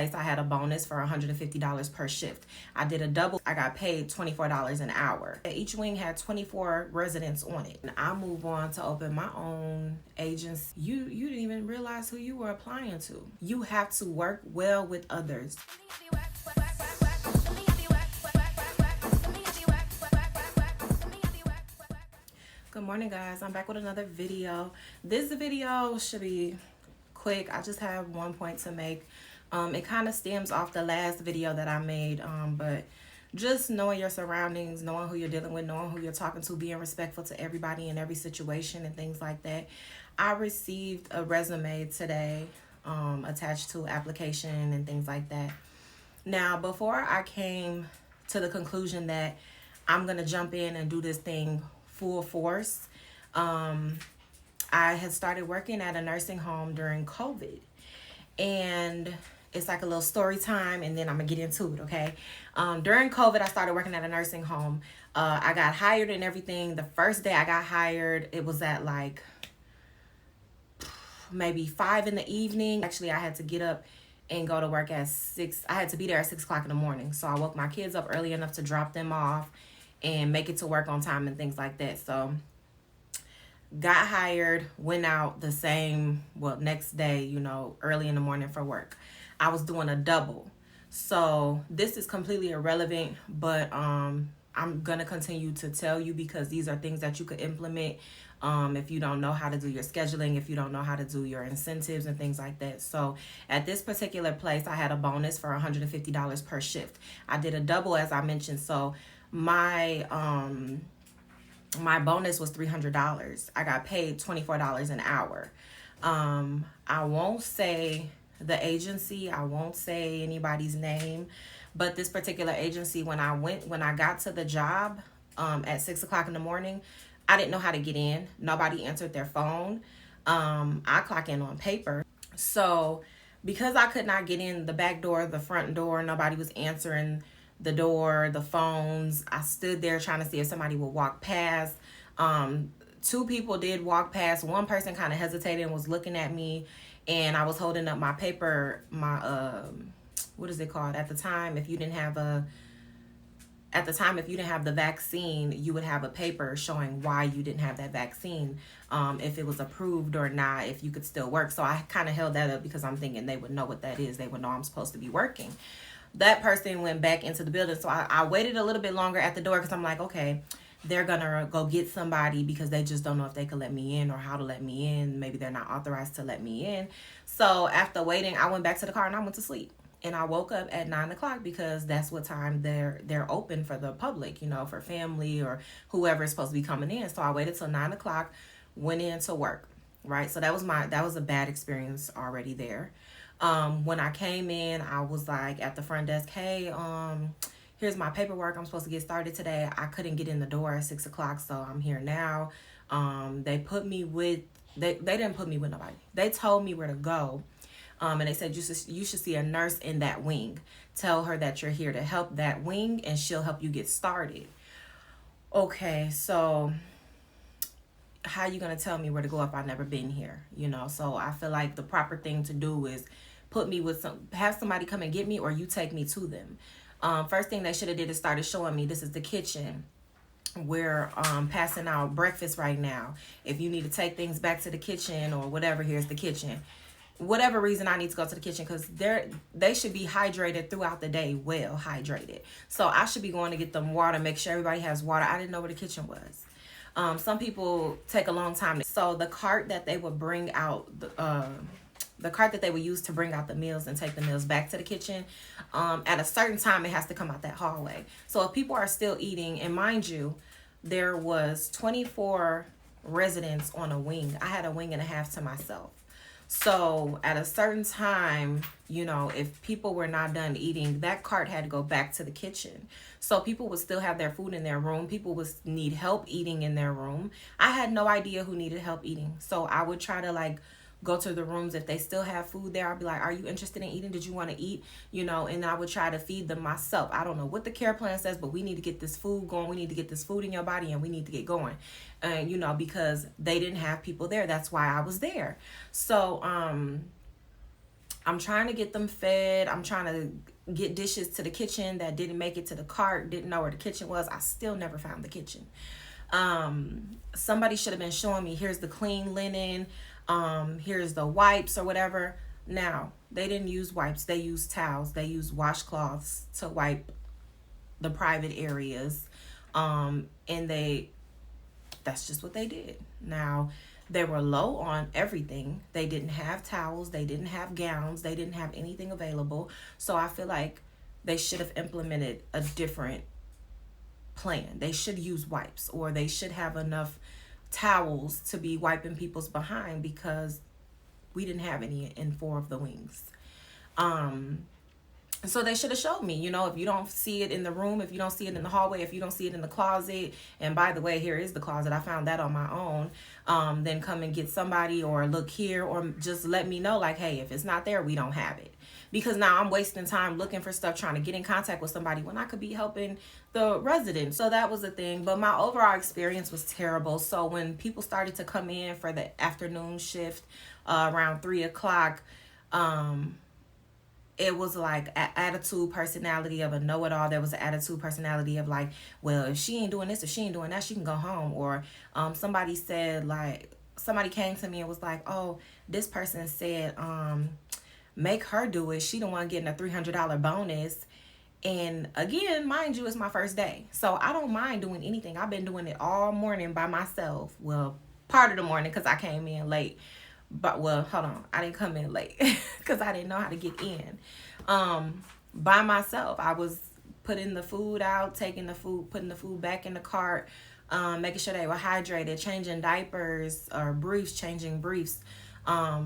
I had a bonus for $150 per shift. I did a double. I got paid $24 an hour. Each wing had 24 residents on it. And I move on to open my own agency. You didn't even realize who you were applying to. You have to work well with others. Good morning, guys. I'm back with another video. This video should be quick. I just have one point to make. It kind of stems off the last video that I made, but just knowing your surroundings, knowing who you're dealing with, knowing who you're talking to, being respectful to everybody in every situation and things like that. I received a resume today attached to application and things like that. Now, before I came to the conclusion that I'm going to jump in and do this thing full force, I had started working at a nursing home during COVID. And it's like a little story time, and then I'm gonna get into it, okay? During COVID, I started working at a nursing home. I got hired and everything. The first day I got hired, it was at like maybe 5 in the evening. Actually, I had to get up and go to work at 6. I had to be there at 6 o'clock in the morning. So I woke my kids up early enough to drop them off and make it to work on time and things like that. So got hired, went out the same, next day, early in the morning for work. I was doing a double. So this is completely irrelevant, but I'm going to continue to tell you because these are things that you could implement if you don't know how to do your scheduling, if you don't know how to do your incentives and things like that. So at this particular place, I had a bonus for $150 per shift. I did a double, as I mentioned. So my bonus was $300. I got paid $24 an hour. I won't say the agency, I won't say anybody's name, but this particular agency, when I got to the job at 6 o'clock in the morning, I didn't know how to get in. Nobody answered their phone. I clock in on paper. So because I could not get in the back door, the front door, nobody was answering the door, the phones. I stood there trying to see if somebody would walk past. 2 people did walk past. One person kind of hesitated and was looking at me, and I was holding up my paper, my what is it called? At the time, if you didn't have the vaccine, you would have a paper showing why you didn't have that vaccine, if it was approved or not, if you could still work. So I kind of held that up because I'm thinking they would know what that is. They would know I'm supposed to be working. That person went back into the building. So I waited a little bit longer at the door because I'm like, okay, they're going to go get somebody because they just don't know if they could let me in or how to let me in. Maybe they're not authorized to let me in. So after waiting, I went back to the car and I went to sleep. And I woke up at 9 o'clock because that's what time they're open for the public, for family or whoever is supposed to be coming in. So I waited till 9 o'clock, went in to work, right? So that was a bad experience already there. When I came in, I was like at the front desk, hey, here's my paperwork. I'm supposed to get started today. I couldn't get in the door at 6 o'clock, so I'm here now. They didn't put me with nobody. They told me where to go. And they said, you should see a nurse in that wing. Tell her that you're here to help that wing and she'll help you get started. Okay, so how you going to tell me where to go if I've never been here? So I feel like the proper thing to do is put me with have somebody come and get me, or you take me to them. First thing they should have did is started showing me this is the kitchen. We're passing out breakfast right now. If you need to take things back to the kitchen or whatever, here's the kitchen. Whatever reason I need to go to the kitchen, because they should be hydrated throughout the day, well hydrated. So I should be going to get them water, make sure everybody has water. I didn't know where the kitchen was. Some people take a long time. So the cart that they would bring out, the cart that they would use to bring out the meals and take the meals back to the kitchen, at a certain time it has to come out that hallway. So if people are still eating, and mind you, there was 24 residents on a wing. I had a wing and a half to myself. So at a certain time, if people were not done eating, that cart had to go back to the kitchen. So people would still have their food in their room. People would need help eating in their room. I had no idea who needed help eating. So I would try to go to the rooms. If they still have food there, I'd be like, are you interested in eating? Did you want to eat? And I would try to feed them myself. I don't know what the care plan says, but we need to get this food going. We need to get this food in your body and we need to get going. And, because they didn't have people there. That's why I was there. So I'm trying to get them fed. I'm trying to get dishes to the kitchen that didn't make it to the cart, didn't know where the kitchen was. I still never found the kitchen. Somebody should have been showing me, here's the clean linen, here's the wipes or whatever. Now, they didn't use wipes, they used towels, they used washcloths to wipe the private areas. And that's just what they did. Now, they were low on everything. They didn't have towels, they didn't have gowns, they didn't have anything available. So I feel like they should have implemented a different plan. They should use wipes, or they should have enough towels to be wiping people's behind, because we didn't have any in 4 of the wings. So they should have showed me, if you don't see it in the room, if you don't see it in the hallway, if you don't see it in the closet, and by the way, here is the closet, I found that on my own, then come and get somebody, or look here, or just let me know, like, hey, if it's not there, we don't have it. Because now I'm wasting time looking for stuff, trying to get in contact with somebody when I could be helping the residents. So that was the thing. But my overall experience was terrible. So when people started to come in for the afternoon shift around 3 o'clock, it was like an attitude personality of a know-it-all. There was an attitude personality of like, well, if she ain't doing this, if she ain't doing that, she can go home. Or somebody said, like, somebody came to me and was like, oh, this person said, make her do it. She the one getting a $300 bonus. And again, mind you, it's my first day. So I don't mind doing anything. I've been doing it all morning by myself. Well, part of the morning, because I came in late. But, well, hold on. I didn't come in late because I didn't know how to get in. By myself. I was putting the food out, taking the food, putting the food back in the cart, making sure they were hydrated, changing diapers or briefs, changing briefs.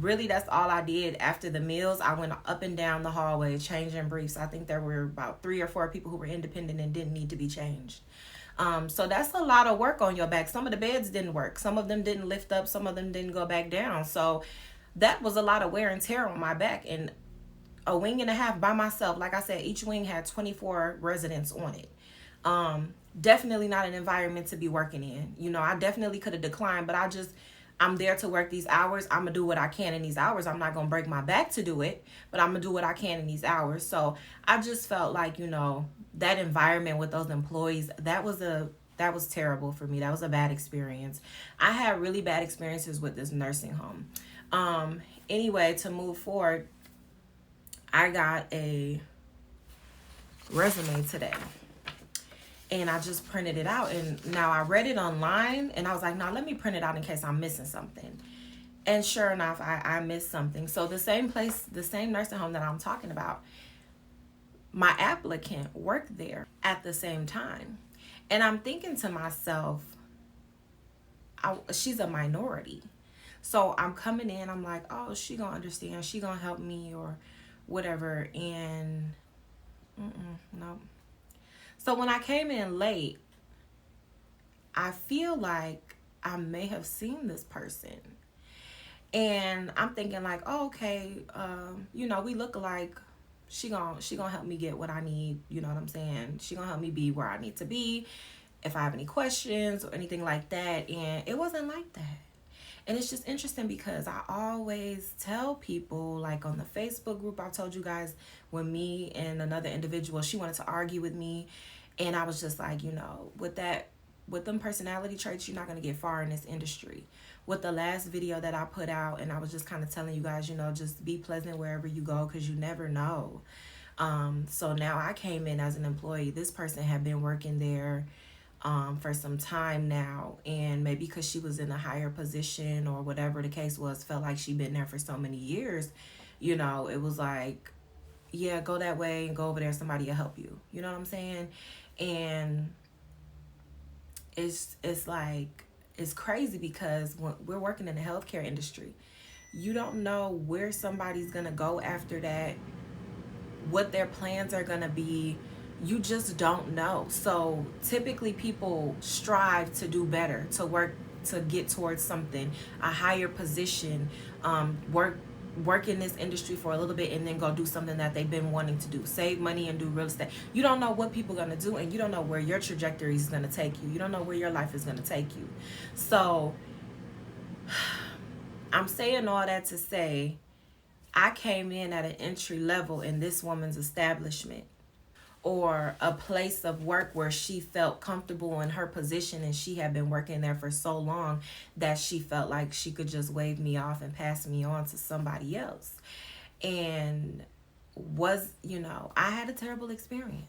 Really, that's all I did after the meals. I went up and down the hallway changing briefs. I think there were about 3 or 4 people who were independent and didn't need to be changed. So that's a lot of work on your back. Some of the beds didn't work. Some of them didn't lift up. Some of them didn't go back down. So that was a lot of wear and tear on my back. And a wing and a half by myself. Like I said, each wing had 24 residents on it. Definitely not an environment to be working in. I definitely could have declined, but I'm there to work these hours. I'm going to do what I can in these hours. I'm not going to break my back to do it, but I'm going to do what I can in these hours. So I just felt like, that environment with those employees, that was terrible for me. That was a bad experience. I had really bad experiences with this nursing home. Anyway, to move forward, I got a resume today. And I just printed it out. And now I read it online. And I was like, no, let me print it out in case I'm missing something. And sure enough, I missed something. So the same nursing home that I'm talking about, my applicant worked there at the same time. And I'm thinking to myself, she's a minority. So I'm coming in, I'm like, oh, she gonna understand. She gonna help me or whatever. And no. So when I came in late, I feel like I may have seen this person. And I'm thinking like, oh, okay, we look alike. She gonna help me get what I need. You know what I'm saying? She gonna help me be where I need to be if I have any questions or anything like that. And it wasn't like that. And it's just interesting because I always tell people, like on the Facebook group, I told you guys, when me and another individual, she wanted to argue with me. And I was just like, with them personality traits, you're not going to get far in this industry. With the last video that I put out, and I was just kind of telling you guys, just be pleasant wherever you go, because you never know. So now I came in as an employee. This person had been working there for some time now, and maybe because she was in a higher position or whatever the case was, felt like she'd been there for so many years, it was like, yeah, go that way and go over there, somebody will help you. You know what I'm saying? And it's like, it's crazy because when we're working in the healthcare industry, you don't know where somebody's gonna go after that, what their plans are gonna be. You just don't know. So typically people strive to do better, to work, to get towards something, a higher position, work in this industry for a little bit and then go do something that they've been wanting to do, save money and do real estate. You don't know what people are going to do, and you don't know where your trajectory is going to take you. You don't know where your life is going to take you. So I'm saying all that to say, I came in at an entry level in this woman's establishment, or a place of work where she felt comfortable in her position, and she had been working there for so long that she felt like she could just wave me off and pass me on to somebody else. And I had a terrible experience.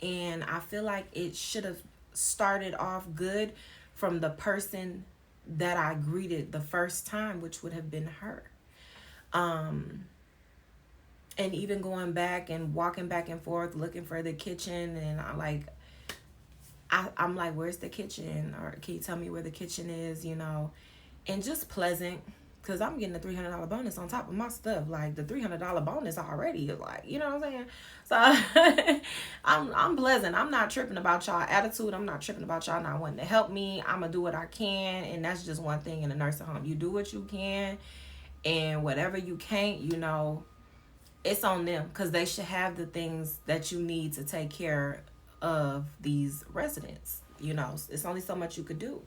And I feel like it should have started off good from the person that I greeted the first time, which would have been her. Um, and even going back and walking back and forth looking for the kitchen, and I'm like, where's the kitchen, or can you tell me where the kitchen is, and just pleasant, because I'm getting a $300 bonus on top of my stuff. Like, the $300 bonus already is like, you know what I'm saying? So I'm pleasant. I'm not tripping about y'all attitude. I'm not tripping about y'all not wanting to help me. I'm gonna do what I can, and that's just one thing in a nursing home. You do what you can, and whatever you can't, it's on them, because they should have the things that you need to take care of these residents. It's only so much you could do.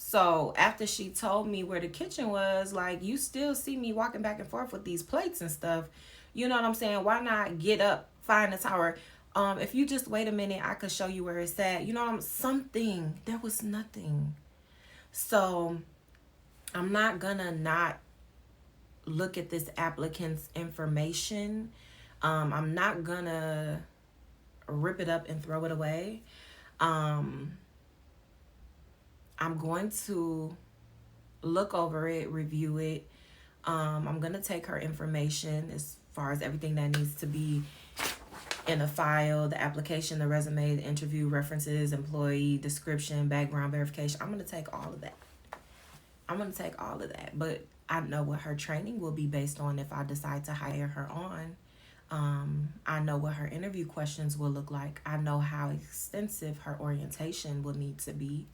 So after she told me where the kitchen was, like, you still see me walking back and forth with these plates and stuff. You know what I'm saying? Why not get up, find the tower? If you just wait a minute, I could show you where it's at. Something. There was nothing. So I'm not gonna not look at this applicant's information. I'm not gonna rip it up and throw it away. I'm going to look over it, review it. I'm going to take her information as far as everything that needs to be in a file, the application, the resume, the interview, references, employee description, background verification. I'm going to take all of that. But I know what her training will be based on if I decide to hire her on. I know what her interview questions will look like. I know how extensive her orientation will need to be.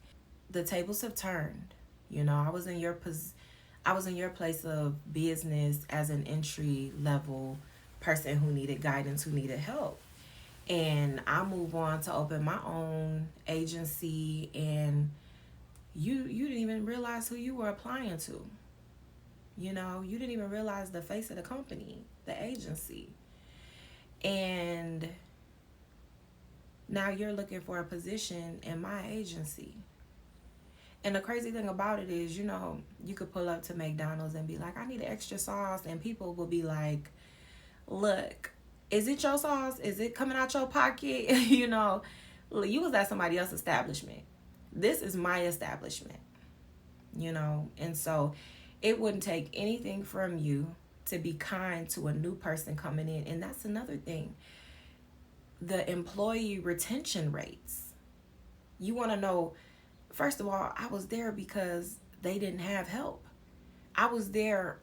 The tables have turned. I was in your place of business as an entry level person who needed guidance, who needed help. And I move on to open my own agency, and you didn't even realize who you were applying to. You didn't even realize the face of the company, the agency. And now you're looking for a position in my agency. And the crazy thing about it is, you could pull up to McDonald's and be like, I need an extra sauce. And people will be like, look, is it your sauce? Is it coming out your pocket? You was at somebody else's establishment. This is my establishment, And so it wouldn't take anything from you to be kind to a new person coming in. And that's another thing. The employee retention rates. You want to know, first of all, I was there because they didn't have help. I was there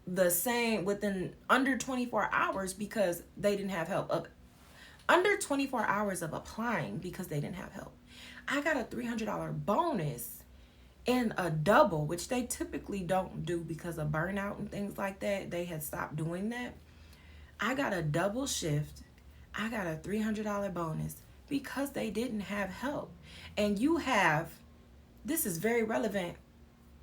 the same within under 24 hours because they didn't have help. Under 24 hours of applying because they didn't have help. I got a $300 bonus and a double, which they typically don't do because of burnout and things like that. They had stopped doing that. I got a double shift. I got a $300 bonus because they didn't have help. And this is very relevant.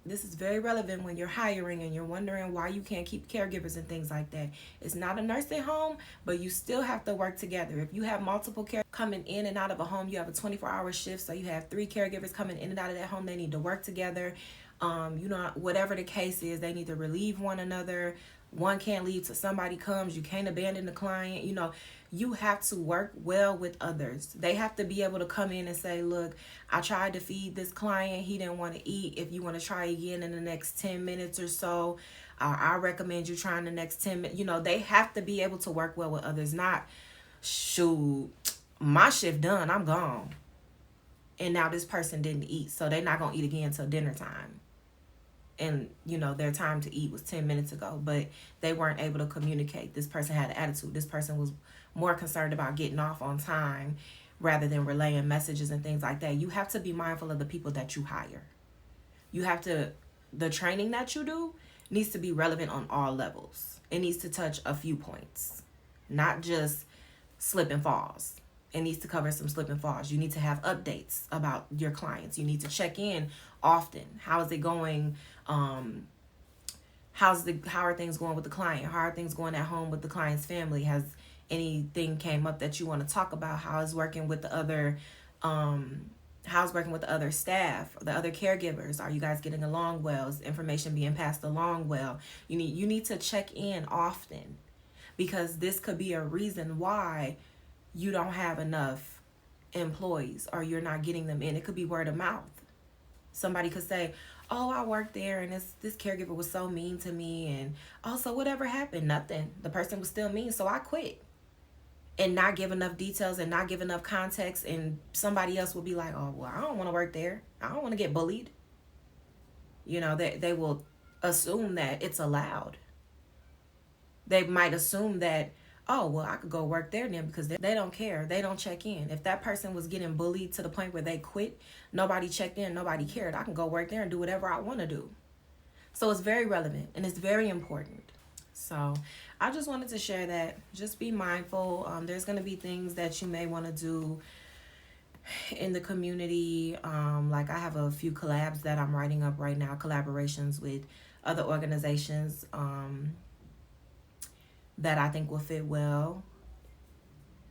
This is very relevant when you're hiring and you're wondering why you can't keep caregivers and things like that. It's not a nursing home, but you still have to work together. If you have multiple care coming in and out of a home, you have a 24-hour shift, so you have 3 caregivers coming in and out of that home. They need to work together. Whatever the case is, they need to relieve one another. One can't leave till somebody comes. You can't abandon the client. You have to work well with others. They have to be able to come in and say, look, I tried to feed this client. He didn't want to eat. If you want to try again in the next 10 minutes or so, I recommend you trying the next 10 minutes. They have to be able to work well with others. Not, shoot, my shift done, I'm gone. And now this person didn't eat, so they're not going to eat again until dinner time. And, their time to eat was 10 minutes ago, but they weren't able to communicate. This person had an attitude. This person was more concerned about getting off on time rather than relaying messages and things like that. You have to be mindful of the people that you hire. The training that you do needs to be relevant on all levels. It needs to touch a few points, not just slip and falls. It needs to cover some slip and falls. You need to have updates about your clients. You need to check in often. How is it going? how are things going with the client? How are things going at home with the client's family? Has anything came up that you want to talk about? How is working with the other how's working with the other staff, the other caregivers? Are you guys getting along well? Is information being passed along well? You need to check in often, because this could be a reason why you don't have enough employees or you're not getting them in. It could be word of mouth. Somebody could say, oh, I worked there and this caregiver was so mean to me, and also whatever happened, nothing. The person was still mean, so I quit. And not give enough details and not give enough context, and somebody else will be like, oh, well, I don't want to work there. I don't want to get bullied. They will assume that it's allowed. They might assume that, oh, well, I could go work there then, because they don't care. They don't check in. If that person was getting bullied to the point where they quit, nobody checked in, nobody cared. I can go work there and do whatever I want to do. So it's very relevant and it's very important. So I just wanted to share that. Just be mindful. There's going to be things that you may want to do in the community. Like I have a few collabs that I'm writing up right now, collaborations with other organizations that I think will fit well.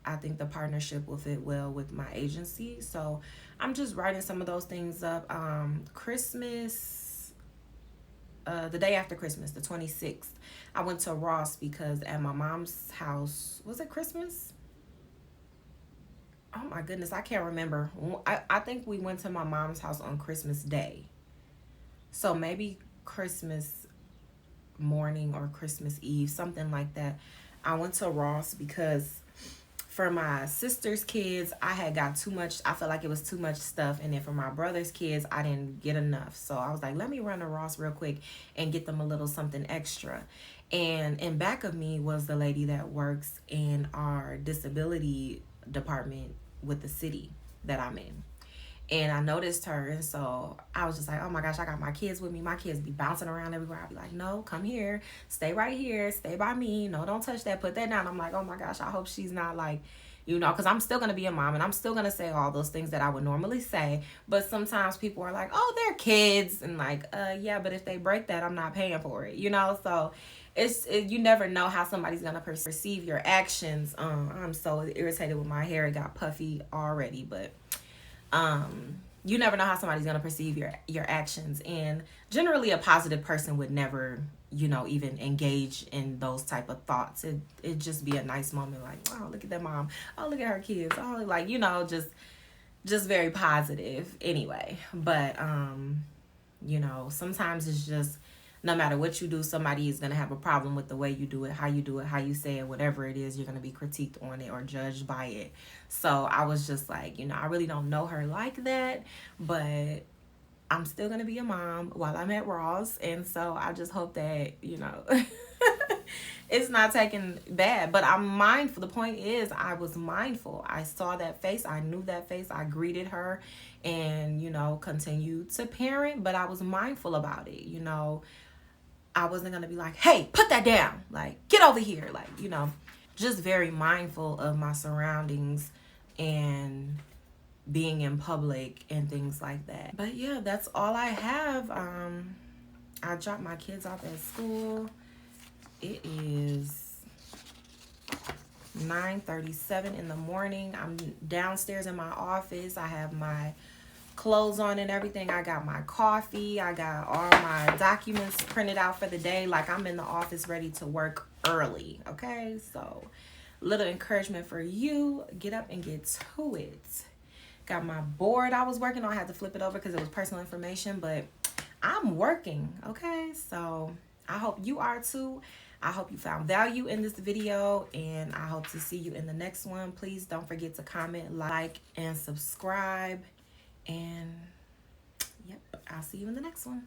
I think the partnership will fit well with my agency. So I'm just writing some of those things up. Christmas, the day after Christmas, the 26th, I went to Ross because at my mom's house, was it Christmas? Oh my goodness, I can't remember. I think we went to my mom's house on Christmas Day. So maybe Christmas morning or Christmas Eve, something like that. I went to Ross because for my sister's kids, I had got too much. I felt like it was too much stuff. And then for my brother's kids, I didn't get enough. So I was like, let me run to Ross real quick and get them a little something extra. And in back of me was the lady that works in our disability department with the city that I'm in. And I noticed her, and so I was just like, oh my gosh, I got my kids with me. My kids be bouncing around everywhere. I'd be like, no, come here. Stay right here. Stay by me. No, don't touch that. Put that down. I'm like, oh my gosh, I hope she's not like, because I'm still going to be a mom, and I'm still going to say all those things that I would normally say. But sometimes people are like, oh, they're kids. And like, yeah, but if they break that, I'm not paying for it, So you never know how somebody's going to perceive your actions. I'm so irritated with my hair. It got puffy already, but you never know how somebody's going to perceive your actions. And generally a positive person would never, even engage in those type of thoughts. It'd just be a nice moment, like, oh, look at that mom. Oh, look at her kids. Oh, like, just very positive anyway. But, sometimes it's just, no matter what you do, somebody is going to have a problem with the way you do it, how you say it, whatever it is, you're going to be critiqued on it or judged by it. So I was just like, I really don't know her like that, but I'm still going to be a mom while I'm at Ross. And so I just hope that, it's not taken bad, but I'm mindful. The point is, I was mindful. I saw that face. I knew that face. I greeted her and, continued to parent, but I was mindful about it. I wasn't going to be like, hey, put that down. Like, get over here. Like, just very mindful of my surroundings and being in public and things like that. But yeah, that's all I have. I dropped my kids off at school. It is 9:37 in the morning. I'm downstairs in my office. I have my clothes on and everything. I got my coffee. I got all my documents printed out for the day. Like, I'm in the office ready to work early. Okay, so little encouragement for you. Get up and get to it. Got my board I was working on. I had to flip it over because it was personal information, but I'm working. Okay, so I hope you are too. I hope you found value in this video, and I hope to see you in the next one. Please don't forget to comment, like, and subscribe. And yep, I'll see you in the next one.